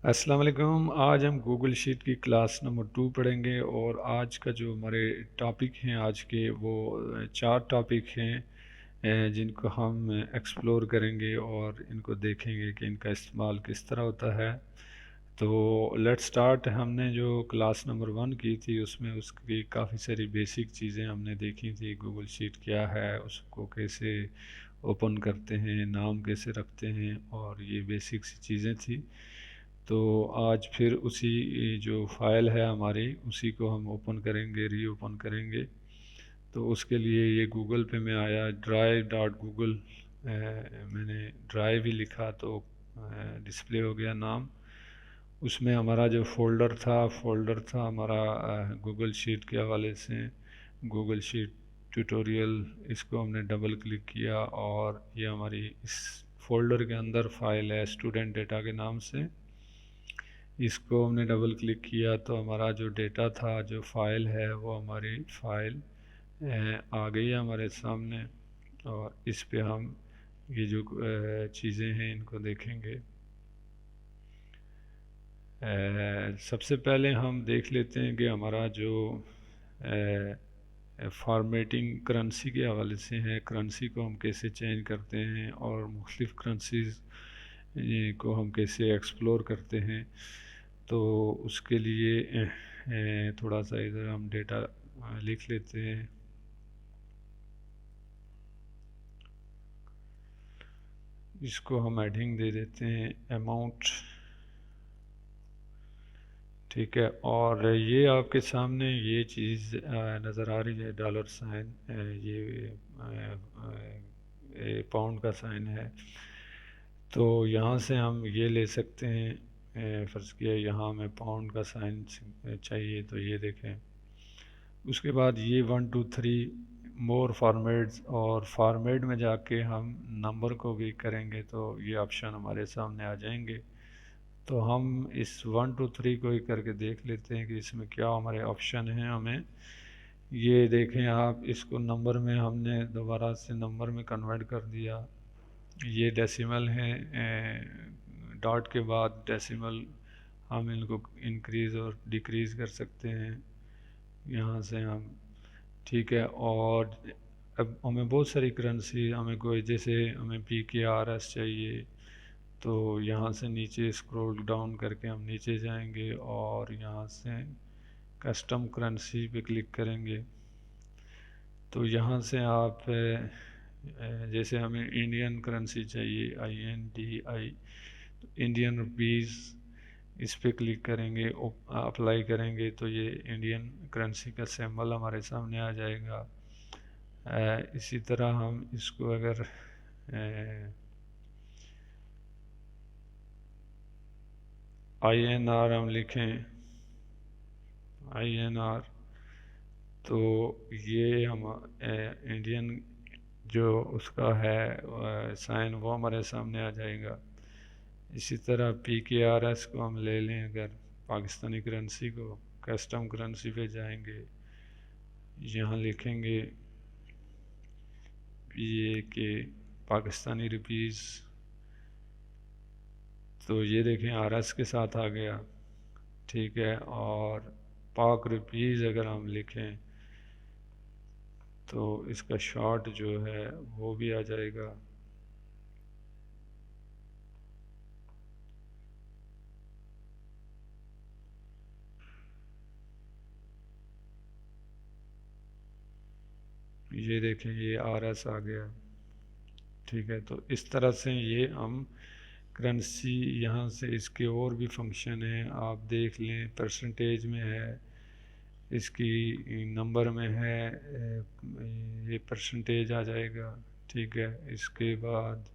अस्सलाम वालेकुम। आज हम गूगल शीट की क्लास नंबर 2 पढ़ेंगे और आज का जो हमारे टॉपिक हैं आज के वो 4 टॉपिक हैं जिनको हम एक्सप्लोर करेंगे और इनको देखेंगे कि इनका इस्तेमाल किस तरह होता है। तो लेट्स स्टार्ट। हमने जो क्लास नंबर 1 की थी उसमें उसकी काफ़ी सारी बेसिक चीज़ें हमने देखी थी। गूगल शीट क्या है, उसको कैसे ओपन करते हैं, नाम कैसे रखते हैं, और ये बेसिक सी चीज़ें थी। तो आज फिर उसी जो फ़ाइल है हमारी उसी को हम ओपन करेंगे, रीओपन करेंगे। तो उसके लिए ये गूगल पे मैं आया, ड्राइव डॉट गूगल, मैंने ड्राइव ही लिखा तो डिस्प्ले हो गया नाम। उसमें हमारा जो फ़ोल्डर था हमारा गूगल शीट के हवाले से गूगल शीट ट्यूटोरियल। इसको हमने डबल क्लिक किया और ये हमारी इस फ़ोल्डर के अंदर फ़ाइल है स्टूडेंट डेटा के नाम से। इसको हमने डबल क्लिक किया तो हमारा जो डेटा था, जो फ़ाइल है, वो हमारी फ़ाइल आ गई है हमारे सामने। और इस पे हम ये जो चीज़ें हैं इनको देखेंगे। सबसे पहले हम देख लेते हैं कि हमारा जो फॉर्मेटिंग करेंसी के हवाले से है, करेंसी को हम कैसे चेंज करते हैं और मुख्तलिफ़ करेंसीज़ को हम कैसे एक्सप्लोर करते हैं। तो उसके लिए थोड़ा सा इधर हम डेटा लिख लेते हैं। इसको हम हेडिंग दे देते हैं अमाउंट, ठीक है। और ये आपके सामने ये चीज़ नज़र आ रही है, डॉलर साइन, ये पाउंड का साइन है। तो यहाँ से हम ये ले सकते हैं। फ़र्ज़ किया यहाँ हमें पाउंड का साइन चाहिए तो ये देखें। उसके बाद ये 1 2 3 मोर फॉर्मेट्स, और फॉर्मेट में जाके हम नंबर को भी करेंगे तो ये ऑप्शन हमारे सामने आ जाएंगे। तो हम इस 1 2 3 को ही करके देख लेते हैं कि इसमें क्या हमारे ऑप्शन हैं। हमें ये देखें आप, इसको नंबर में हमने दोबारा से नंबर में कन्वर्ट कर दिया। ये डेसिमल हैं, डॉट के बाद डेसिमल, हम इनको इंक्रीज़ और डिक्रीज़ कर सकते हैं यहाँ से हम, ठीक है। और अब हमें बहुत सारी करेंसी, हमें कोई जैसे हमें PKRS चाहिए तो यहाँ से नीचे स्क्रॉल डाउन करके हम नीचे जाएंगे और यहाँ से कस्टम करेंसी पे क्लिक करेंगे। तो यहाँ से आप जैसे हमें इंडियन करेंसी चाहिए, INDI, तो इंडियन रुपीज़, इस पे क्लिक करेंगे, अप्लाई करेंगे तो ये इंडियन करेंसी का सिंबल हमारे सामने आ जाएगा। इसी तरह हम इसको अगर INR हम लिखें, INR, तो ये हम इंडियन जो उसका है साइन वो हमारे सामने आ जाएगा। इसी तरह PKRS को हम ले लें, अगर पाकिस्तानी करेंसी को, कस्टम करेंसी पे जाएंगे, यहाँ लिखेंगे PK पाकिस्तानी रुपीज़, तो ये देखें RS के साथ आ गया, ठीक है। और पाक रुपीज़ अगर हम लिखें तो इसका शॉर्ट जो है वो भी आ जाएगा। ये देखें ये RS आ गया, ठीक है। तो इस तरह से ये हम करेंसी, यहाँ से इसके और भी फंक्शन हैं, आप देख लें। परसेंटेज में है, इसकी नंबर में है, ये परसेंटेज आ जाएगा, ठीक है। इसके बाद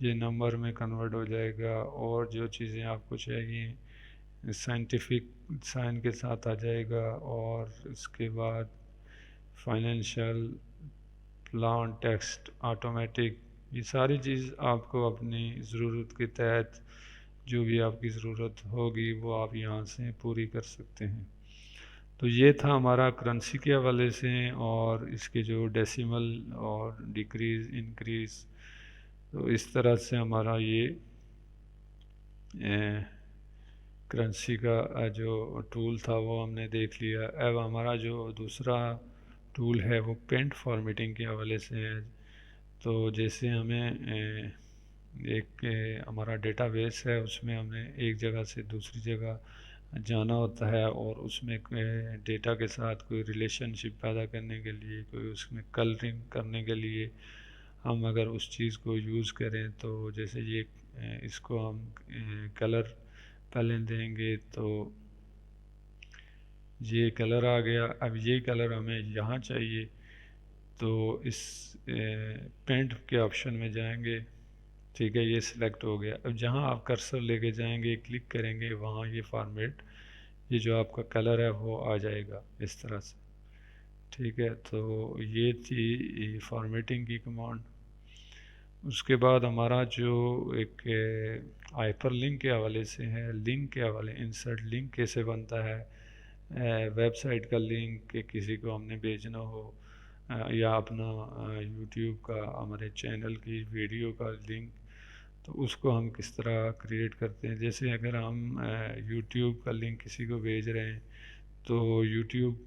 ये नंबर में कन्वर्ट हो जाएगा और जो चीज़ें आपको चाहिए साइंटिफिक साइन के साथ आ जाएगा। और इसके बाद फाइनेंशियल, प्लान, टेक्स्ट, ऑटोमेटिक, ये सारी चीज़ आपको अपनी ज़रूरत के तहत जो भी आपकी ज़रूरत होगी वो आप यहाँ से पूरी कर सकते हैं। तो ये था हमारा करेंसी के हवाले से, और इसके जो डेसिमल और डिक्रीज़ इंक्रीज़, तो इस तरह से हमारा ये करेंसी का जो टूल था वो हमने देख लिया। अब हमारा जो दूसरा टूल है वो पेंट फॉर्मेटिंग के हवाले से है। तो जैसे हमें हमारा डेटाबेस है, उसमें हमें एक जगह से दूसरी जगह जाना होता है और उसमें डेटा के साथ कोई रिलेशनशिप पैदा करने के लिए, कोई उसमें कलरिंग करने के लिए हम अगर उस चीज़ को यूज़ करें, तो जैसे ये इसको हम कलर पहले देंगे तो ये कलर आ गया। अब ये कलर हमें यहाँ चाहिए, तो इस पेंट के ऑप्शन में जाएंगे। ठीक है, ये सिलेक्ट हो गया। अब जहाँ आप कर्सर लेके जाएंगे, क्लिक करेंगे, वहाँ ये फॉर्मेट, ये जो आपका कलर है वो आ जाएगा इस तरह से। ठीक है, तो ये थी फॉर्मेटिंग की कमांड। उसके बाद हमारा जो एक हाइपर लिंक के हवाले से है, लिंक के हवाले, इंसर्ट लिंक कैसे बनता है, वेबसाइट का लिंक कि किसी को हमने भेजना हो, या अपना यूट्यूब का हमारे चैनल की वीडियो का लिंक, तो उसको हम किस तरह क्रिएट करते हैं। जैसे अगर हम यूट्यूब का लिंक किसी को भेज रहे हैं, तो यूट्यूब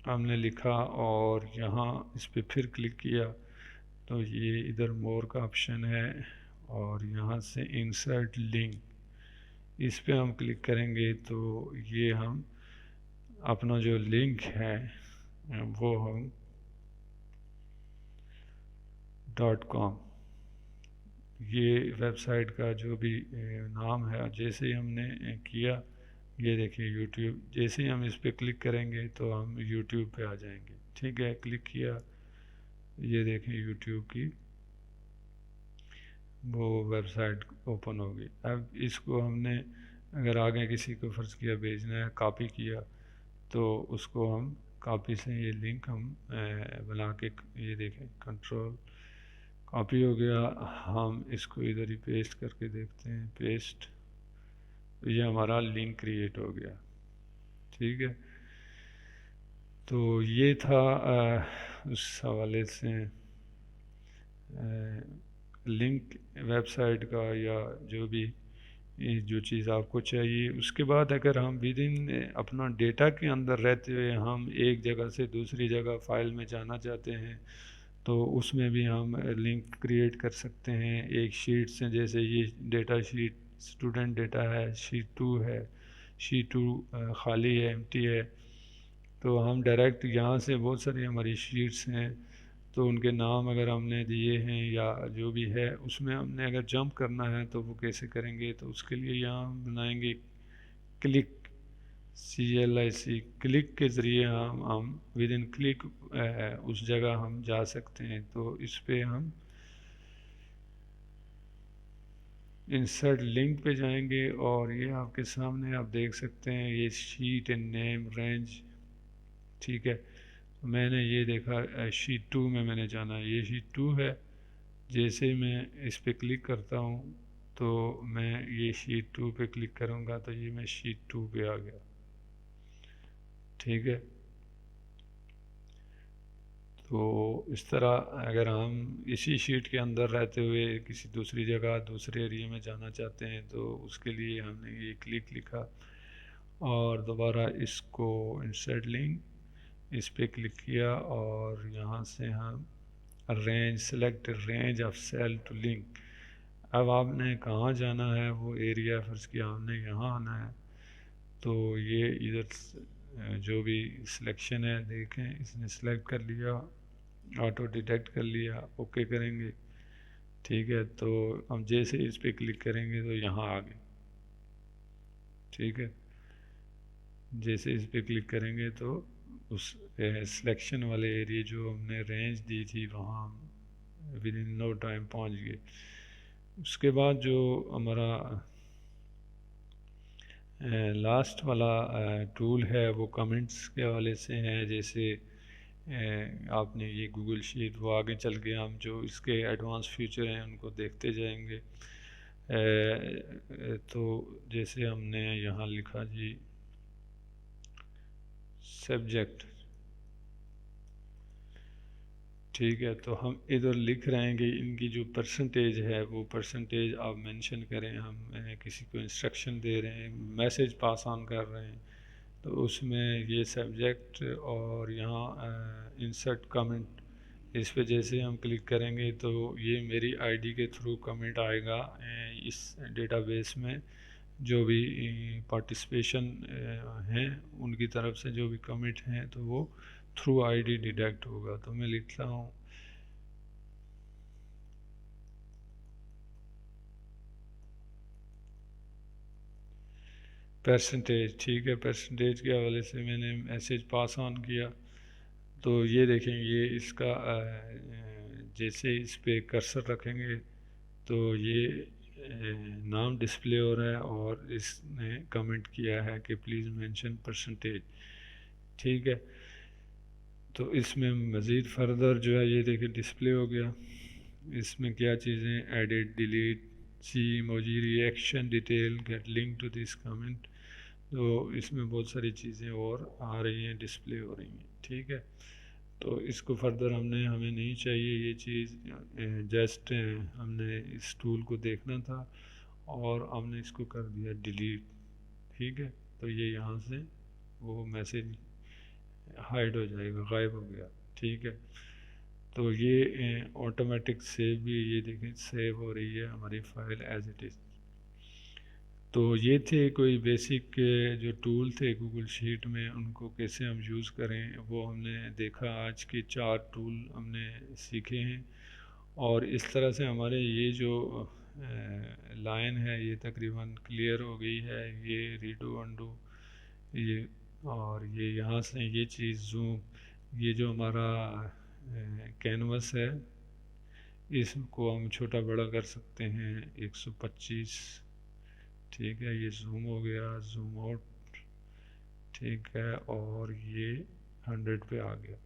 हमने लिखा और यहाँ इस पर फिर क्लिक किया, तो ये इधर मोर का ऑप्शन है और यहाँ से इंसर्ट लिंक, इस पे हम क्लिक करेंगे तो ये हम अपना जो लिंक है वो हम .com, ये वेबसाइट का जो भी नाम है, जैसे ही हमने किया, ये देखिए यूट्यूब, जैसे ही हम इस पर क्लिक करेंगे तो हम यूट्यूब पे आ जाएंगे। ठीक है, क्लिक किया, ये देखिए यूट्यूब की वो वेबसाइट ओपन होगी। अब इसको हमने अगर आगे किसी को फ़र्ज़ किया भेजना है, कॉपी किया, तो उसको हम कॉपी से ये लिंक हम बना के, ये देखें कंट्रोल कॉपी हो गया। हम इसको इधर ही पेस्ट करके देखते हैं, पेस्ट, तो ये हमारा लिंक क्रिएट हो गया। ठीक है, तो ये था उस हवाले से लिंक वेबसाइट का, या जो भी जो चीज़ आपको चाहिए। उसके बाद अगर हम विद इन अपना डेटा के अंदर रहते हुए हम एक जगह से दूसरी जगह फ़ाइल में जाना चाहते हैं, तो उसमें भी हम लिंक क्रिएट कर सकते हैं एक शीट से। जैसे ये डेटा शीट स्टूडेंट डेटा है, शीट 2 है, शीट 2 खाली है, एम्प्टी है, तो हम डायरेक्ट यहाँ से बहुत सारी हमारी शीट्स हैं, तो उनके नाम अगर हमने दिए हैं या जो भी है, उसमें हमने अगर जंप करना है तो वो कैसे करेंगे, तो उसके लिए यहाँ हम बनाएंगे क्लिक, CLIC, क्लिक के ज़रिए हम विद इन क्लिक उस जगह हम जा सकते हैं। तो इस पे हम इंसर्ट लिंक पे जाएंगे और ये आपके सामने आप देख सकते हैं, ये शीट एंड नेम रेंज। ठीक है, मैंने ये देखा शीट 2 में मैंने जाना, ये शीट 2 है। जैसे मैं इस पे क्लिक करता हूँ तो मैं ये शीट 2 पे क्लिक करूँगा तो ये मैं शीट 2 पे आ गया। ठीक है, तो इस तरह अगर हम इसी शीट के अंदर रहते हुए किसी दूसरी जगह दूसरे एरिया में जाना चाहते हैं, तो उसके लिए हमने ये क्लिक लिखा और दोबारा इसको इंसर्ट लिंक, इस पे क्लिक किया और यहाँ से हम range, select range of cell to link. अब आपने कहाँ जाना है वो एरिया, फ़र्ज़ किया हमने यहाँ आना है, तो ये इधर जो भी सिलेक्शन है देखें, इसने सेलेक्ट कर लिया, ऑटो डिटेक्ट कर लिया, ओके करेंगे। ठीक है, तो हम जैसे इस पर क्लिक करेंगे तो यहाँ आ गए। ठीक है, जैसे इस पर क्लिक करेंगे तो उस सिलेक्शन वाले एरिया जो हमने रेंज दी थी वहाँ विद इन नो टाइम पहुँच गए। उसके बाद जो हमारा लास्ट वाला टूल है वो कमेंट्स के हवाले से है। जैसे आपने ये गूगल शीट, वो आगे चल के हम जो इसके एडवांस फीचर हैं उनको देखते जाएंगे। तो जैसे हमने यहाँ लिखा जी सब्जेक्ट, ठीक है, तो हम इधर लिख रहे हैं कि इनकी जो परसेंटेज है वो परसेंटेज आप मेंशन करें। हम किसी को इंस्ट्रक्शन दे रहे हैं, मैसेज पास ऑन कर रहे हैं, तो उसमें ये सब्जेक्ट और यहाँ इंसर्ट कमेंट, इस पे जैसे हम क्लिक करेंगे तो ये मेरी आईडी के थ्रू कमेंट आएगा इस डेटाबेस में। जो भी पार्टिसिपेशन हैं उनकी तरफ से जो भी कमिट हैं तो वो थ्रू आईडी डिडक्ट होगा। तो मैं लिखता हूँ परसेंटेज। ठीक है, परसेंटेज के हवाले से मैंने मैसेज पास ऑन किया। तो ये देखें, ये इसका जैसे इस पे कर्सर रखेंगे तो ये नाम डिस्प्ले हो रहा है और इसने कमेंट किया है कि प्लीज़ मेंशन परसेंटेज। ठीक है, तो इसमें मज़ीद फर्दर जो है ये देखिए डिस्प्ले हो गया। इसमें क्या चीज़ें edit, delete, see emoji, reaction, detail, get link to this comment. तो इसमें बहुत सारी चीज़ें और आ रही हैं, डिस्प्ले हो रही हैं। ठीक है, तो इसको फर्दर हमें नहीं चाहिए ये चीज़, जस्ट हमने इस टूल को देखना था और हमने इसको कर दिया डिलीट। ठीक है, तो ये यहाँ से वो मैसेज हाइड हो जाएगा, गायब हो गया। ठीक है, तो ये ऑटोमेटिक सेव भी, ये देखें सेव हो रही है हमारी फाइल एज इट इज़। तो ये थे कोई बेसिक जो टूल थे गूगल शीट में, उनको कैसे हम यूज़ करें वो हमने देखा। आज के 4 टूल हमने सीखे हैं और इस तरह से हमारे ये जो लाइन है ये तकरीबन क्लियर हो गई है। ये रीडू अंडू, ये और ये यहाँ से ये चीज़ जूम, ये जो हमारा कैनवस है इसको हम छोटा बड़ा कर सकते हैं 125। ठीक है, ये जूम हो गया, जूम आउट। ठीक है, और ये 100 पे आ गया।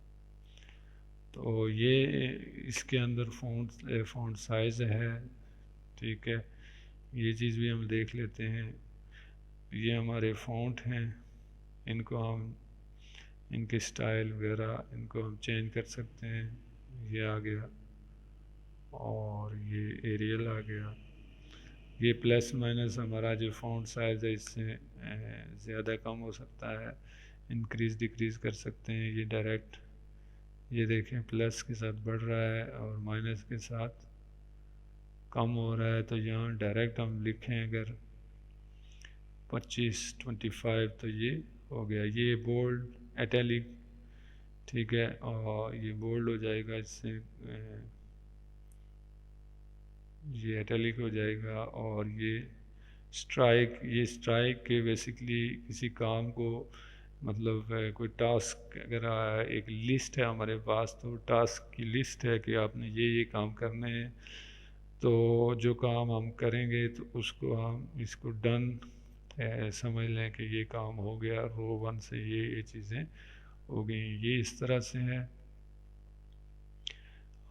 तो ये इसके अंदर फ़ॉन्ट साइज़ है। ठीक है, ये चीज़ भी हम देख लेते हैं। ये हमारे फ़ॉन्ट हैं, इनको हम इनके स्टाइल वगैरह इनको हम चेंज कर सकते हैं। ये आ गया और ये एरियल आ गया। ये प्लस माइनस हमारा जो फ़ॉन्ट साइज़ है इससे ज़्यादा कम हो सकता है, इंक्रीज़ डिक्रीज़ कर सकते हैं। ये डायरेक्ट ये देखें प्लस के साथ बढ़ रहा है और माइनस के साथ कम हो रहा है। तो यहाँ डायरेक्ट हम लिखें अगर 25 25 तो ये हो गया। ये बोल्ड एटैलिक, ठीक है, और ये बोल्ड हो जाएगा, इससे ये एटैलिक हो जाएगा। और ये स्ट्राइक के बेसिकली किसी काम को मतलब कोई टास्क अगर एक लिस्ट है हमारे पास, तो टास्क की लिस्ट है कि आपने ये काम करने हैं, तो जो काम हम करेंगे तो उसको हम इसको डन समझ लें कि ये काम हो गया। रो 1 से ये चीज़ें हो गई। ये इस तरह से है।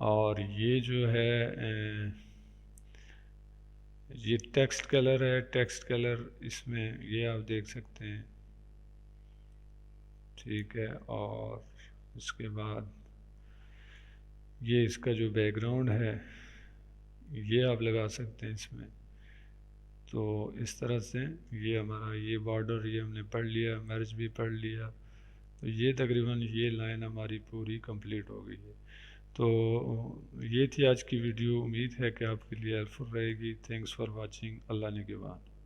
और ये जो है ये टेक्स्ट कलर है। टेक्स्ट कलर इसमें ये आप देख सकते हैं। ठीक है, और उसके बाद ये इसका जो बैकग्राउंड है ये आप लगा सकते हैं इसमें। तो इस तरह से ये हमारा ये बॉर्डर ये हमने पढ़ लिया, मर्ज भी पढ़ लिया। तो ये तकरीबन ये लाइन हमारी पूरी कंप्लीट हो गई है। तो ये थी आज की वीडियो। उम्मीद है कि आपके लिए हेल्पफुल रहेगी। Thanks for watching. अल्लाह ने के बाद।